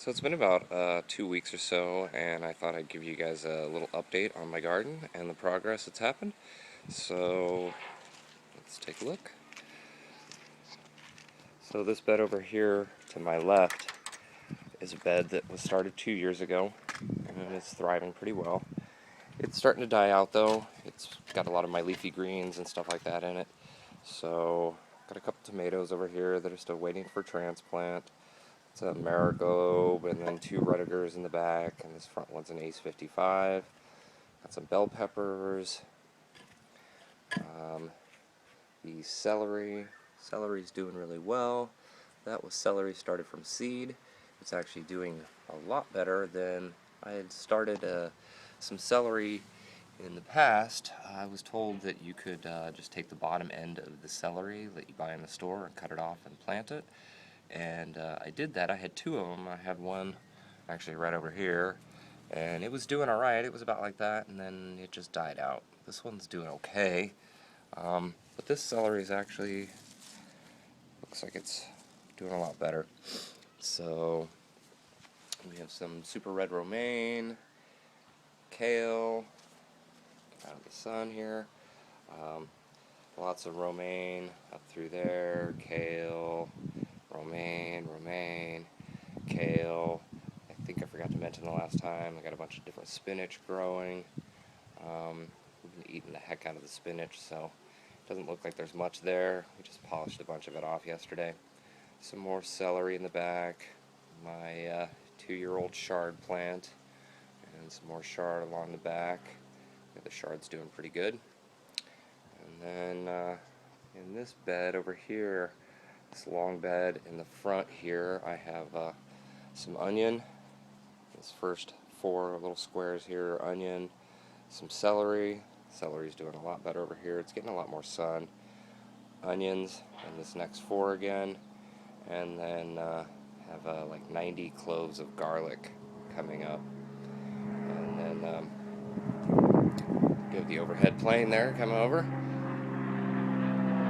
So it's been about 2 weeks or so, and I thought I'd give you guys a little update on my garden and the progress that's happened. So let's take a look. So this bed over here to my left is a bed that was started 2 years ago, and it's thriving pretty well. It's starting to die out though. It's got a lot of my leafy greens and stuff like that in it. So got a couple tomatoes over here that are still waiting for transplant. It's a marigold, and then two Rudigers in the back, and this front one's an Ace 55. Got some bell peppers. The celery's doing really well. That was celery started from seed. It's actually doing a lot better than I had started some celery in the past. I was told that you could just take the bottom end of the celery that you buy in the store and cut it off and plant it. And I did that. I had two of them. I had one actually right over here, and it was doing alright. It was about like that, and then it just died out. This one's doing okay, but this celery is actually looks like it's doing a lot better. So we have some super red romaine, kale out of the sun here, lots of romaine up through there, kale, romaine, kale. I think I forgot to mention the last time, I got a bunch of different spinach growing. We've been eating the heck out of the spinach, so it doesn't look like there's much there. We just polished a bunch of it off yesterday. Some more celery in the back, my 2-year-old chard plant, and some more chard along the back. The chard's doing pretty good. And then in this bed over here, this long bed in the front here, I have some onion. This first 4 little squares here are onion, some celery. Celery's doing a lot better over here. It's getting a lot more sun. Onions, and this next 4 again, and then have like 90 cloves of garlic coming up. And then you have the overhead plane there coming over.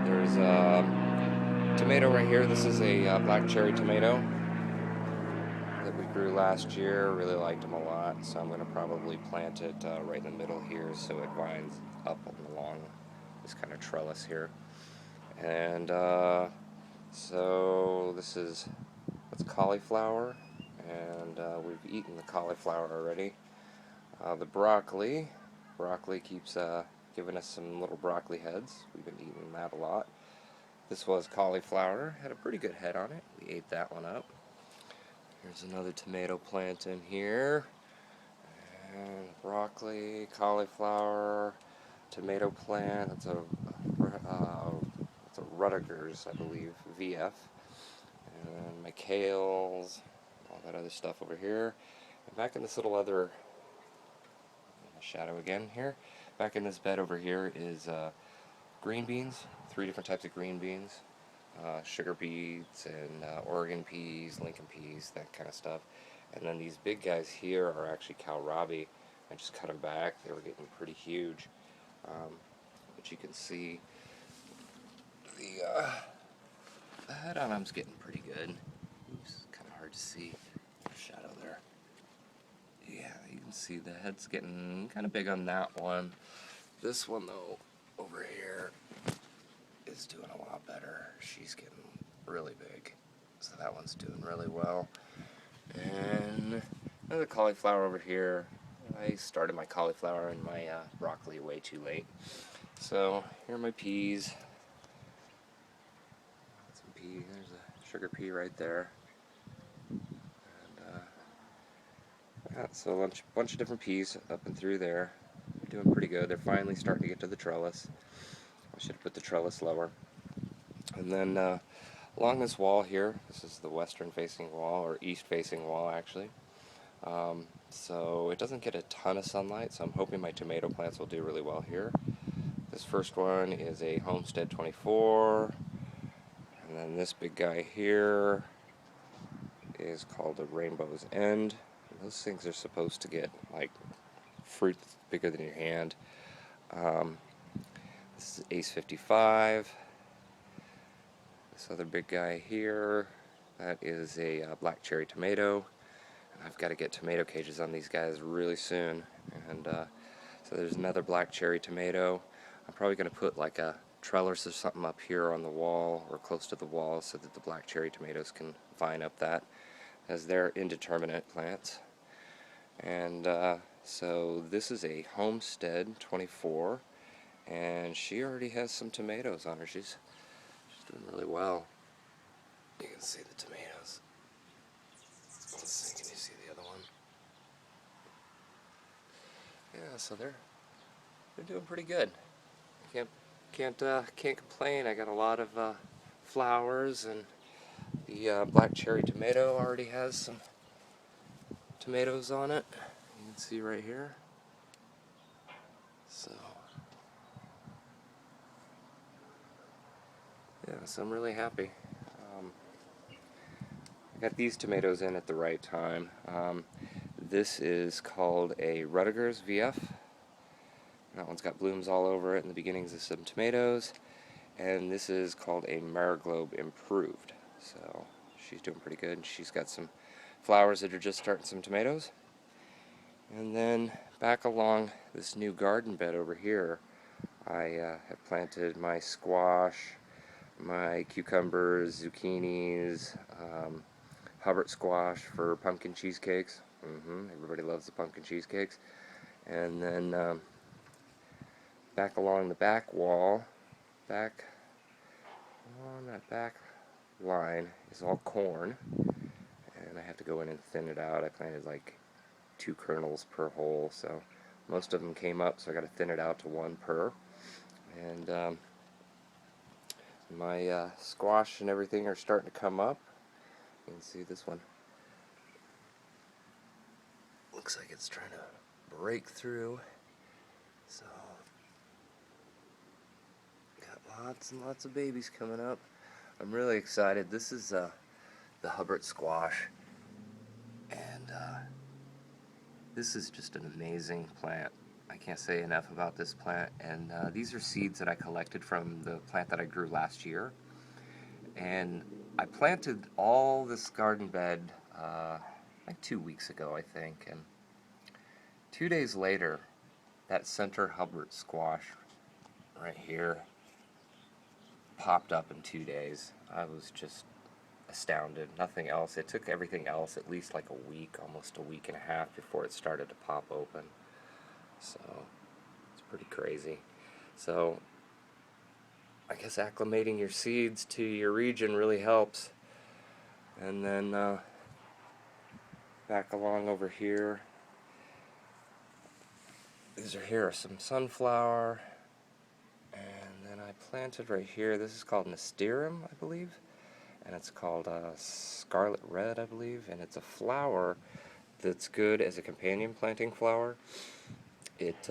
There's a tomato right here. This is a black cherry tomato that we grew last year. Really liked them a lot, so I'm going to probably plant it right in the middle here so it winds up along this kind of trellis here. And so this is that's cauliflower, and we've eaten the cauliflower already. The broccoli keeps giving us some little broccoli heads. We've been eating that a lot. This was cauliflower, had a pretty good head on it. We ate that one up. Here's another tomato plant in here, and broccoli, cauliflower, tomato plant. That's a Rudigers, I believe, VF. And my kales, all that other stuff over here. And back in this little other shadow again here. Back in this bed over here is green beans, 3 different types of green beans. Sugar beets and Oregon peas, Lincoln peas, that kind of stuff. And then these big guys here are actually kohlrabi. I just cut them back. They were getting pretty huge. But you can see the head on them's getting pretty good. It's kind of hard to see. Shadow there. Yeah, you can see the head's getting kind of big on that one. This one, though, over here is doing a lot better. She's getting really big. So that one's doing really well. And another cauliflower over here. I started my cauliflower and my broccoli way too late. So here are my peas. Some peas. There's a sugar pea right there. So a bunch of different peas up and through there. They're doing pretty good. They're finally starting to get to the trellis. I should have put the trellis lower. And then along this wall here, this is the western facing wall, or east facing wall actually. So it doesn't get a ton of sunlight, so I'm hoping my tomato plants will do really well here. This first one is a Homestead 24. And then this big guy here is called a Rainbow's End. Those things are supposed to get like fruit that's bigger than your hand. This is Ace 55. This other big guy here, that is a black cherry tomato. I've got to get tomato cages on these guys really soon. And so there's another black cherry tomato. I'm probably going to put like a trellis or something up here on the wall or close to the wall so that the black cherry tomatoes can vine up that, as they're indeterminate plants. And so this is a Homestead 24, and she already has some tomatoes on her. She's doing really well. You can see the tomatoes. Let's see, can you see the other one? Yeah, so they're doing pretty good. Can't complain. I got a lot of flowers, and the black cherry tomato already has some tomatoes on it. You can see right here. So yeah, so I'm really happy. I got these tomatoes in at the right time. This is called a Rudiger's VF. That one's got blooms all over it and the beginnings of some tomatoes. And this is called a Mariglobe Improved. So she's doing pretty good. She's got some flowers that are just starting some tomatoes. And then back along this new garden bed over here, I have planted my squash, my cucumbers, zucchinis, Hubbard squash for pumpkin cheesecakes. Everybody loves the pumpkin cheesecakes. And then back along the back wall, back on that back line is all corn, and I have to go in and thin it out. I planted like 2 kernels per hole, so most of them came up, so I got to thin it out to 1 per. And my squash and everything are starting to come up. You can see this one looks like it's trying to break through. So got lots and lots of babies coming up. I'm really excited. This is the Hubbard squash, and this is just an amazing plant. I can't say enough about this plant. And these are seeds that I collected from the plant that I grew last year. And I planted all this garden bed like 2 weeks ago, I think. And 2 days later, that center Hubbard squash right here popped up in 2 days. I was just astounded. Nothing else. It took everything else at least like a week, almost a week and a half before it started to pop open. So it's pretty crazy. So I guess acclimating your seeds to your region really helps. And then back along over here, here are some sunflower. And then I planted right here, this is called Nasturtium, I believe. And it's called Scarlet Red, I believe. And it's a flower that's good as a companion planting flower. It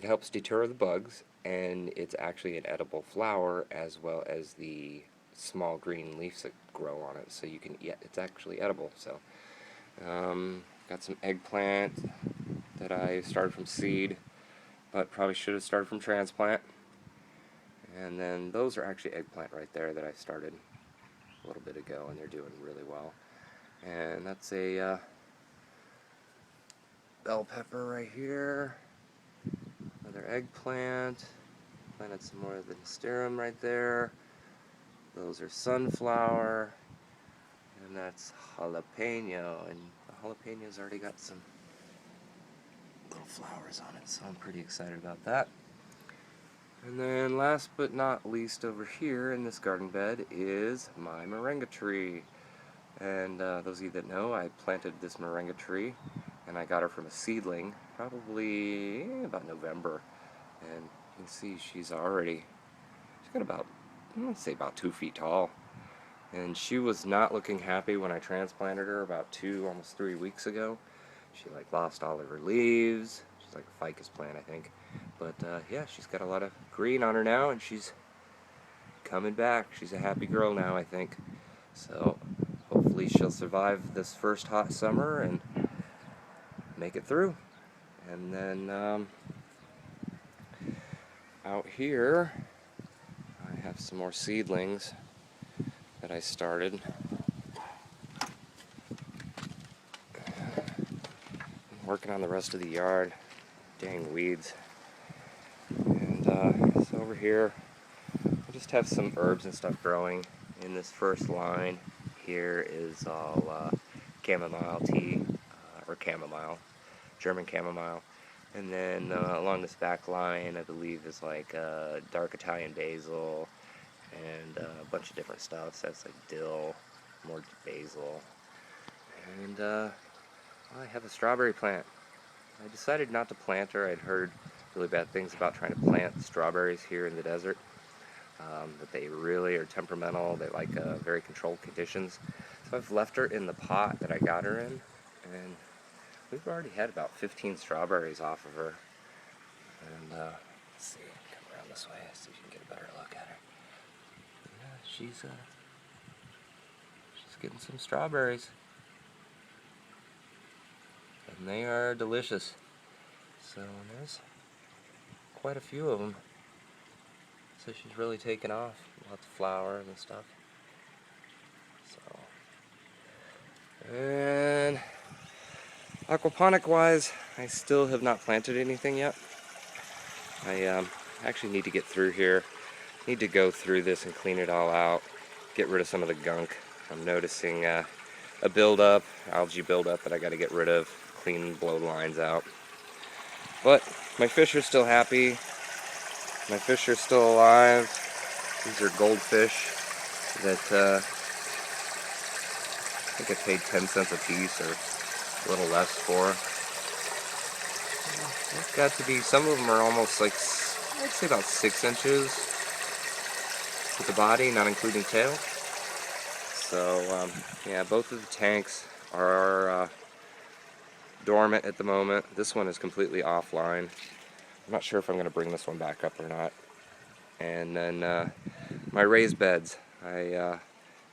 helps deter the bugs, and it's actually an edible flower, as well as the small green leaves that grow on it. So you can eat. It's actually edible. So got some eggplant that I started from seed, but probably should have started from transplant. And then those are actually eggplant right there that I started a little bit ago, and they're doing really well. And that's a bell pepper right here. Another eggplant. Planted some more of the Nasturtium right there. Those are sunflower. And that's jalapeno. And the jalapeno's already got some little flowers on it, so I'm pretty excited about that. And then last but not least over here in this garden bed is my moringa tree. And those of you that know, I planted this moringa tree, and I got her from a seedling probably about November. And you can see she's got about, I'd say about 2 feet tall. And she was not looking happy when I transplanted her about almost 3 weeks ago. She like lost all of her leaves. She's like a ficus plant, I think. But yeah, she's got a lot of green on her now, and she's coming back. She's a happy girl now, I think. So hopefully she'll survive this first hot summer and make it through. And then out here I have some more seedlings that I started. working on the rest of the yard. Dang weeds. And so over here, I just have some herbs and stuff growing. In this first line here is all chamomile tea, or chamomile, German chamomile. And then along this back line, I believe is like dark Italian basil and a bunch of different stuff. So that's like dill, more basil. And I have a strawberry plant. I decided not to plant her. I'd heard really bad things about trying to plant strawberries here in the desert. That they really are temperamental. They like very controlled conditions. So I've left her in the pot that I got her in, and we've already had about 15 strawberries off of her. And let's see, come around this way, see if you can get a better look at her. Yeah, she's getting some strawberries, and they are delicious. So there's quite a few of them. So she's really taken off. Lots of flowers and stuff. So, and aquaponic wise, I still have not planted anything yet. I actually need to get through here. Need to go through this and clean it all out. Get rid of some of the gunk. I'm noticing a buildup, algae buildup that I got to get rid of. Clean, blow the lines out. But my fish are still happy. My fish are still alive. These are goldfish that I think I paid 10 cents a piece or a little less for. They've got to be, some of them are almost like, I'd say about 6 inches with the body, not including tail. So yeah, both of the tanks are dormant at the moment. This one is completely offline. I'm not sure if I'm going to bring this one back up or not. And then my raised beds. I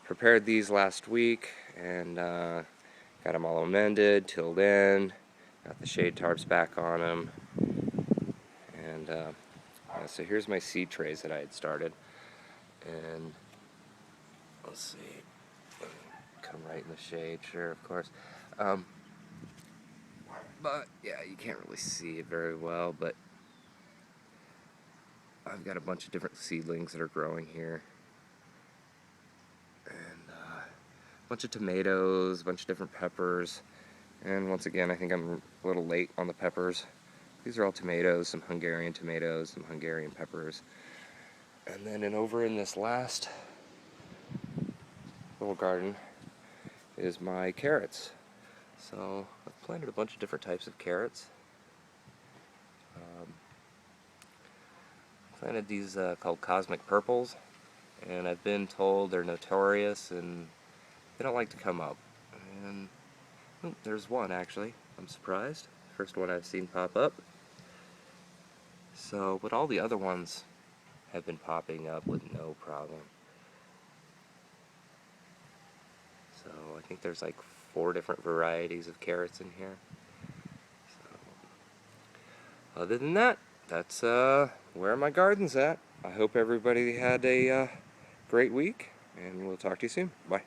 prepared these last week and got them all amended, tilled in, got the shade tarps back on them. And yeah, so here's my seed trays that I had started. And let's see, come right in the shade, sure, of course. But yeah, you can't really see it very well, but I've got a bunch of different seedlings that are growing here. And a bunch of tomatoes, a bunch of different peppers. And once again, I think I'm a little late on the peppers. These are all tomatoes, some Hungarian tomatoes, some Hungarian peppers. And then over in this last little garden is my carrots. So I've planted a bunch of different types of carrots. Planted these called Cosmic Purples, and I've been told they're notorious and they don't like to come up. And there's one actually. I'm surprised. First one I've seen pop up. So, but all the other ones have been popping up with no problem. So I think there's like 4 different varieties of carrots in here. So, other than that, that's where my garden's at. I hope everybody had a great week, and we'll talk to you soon. Bye.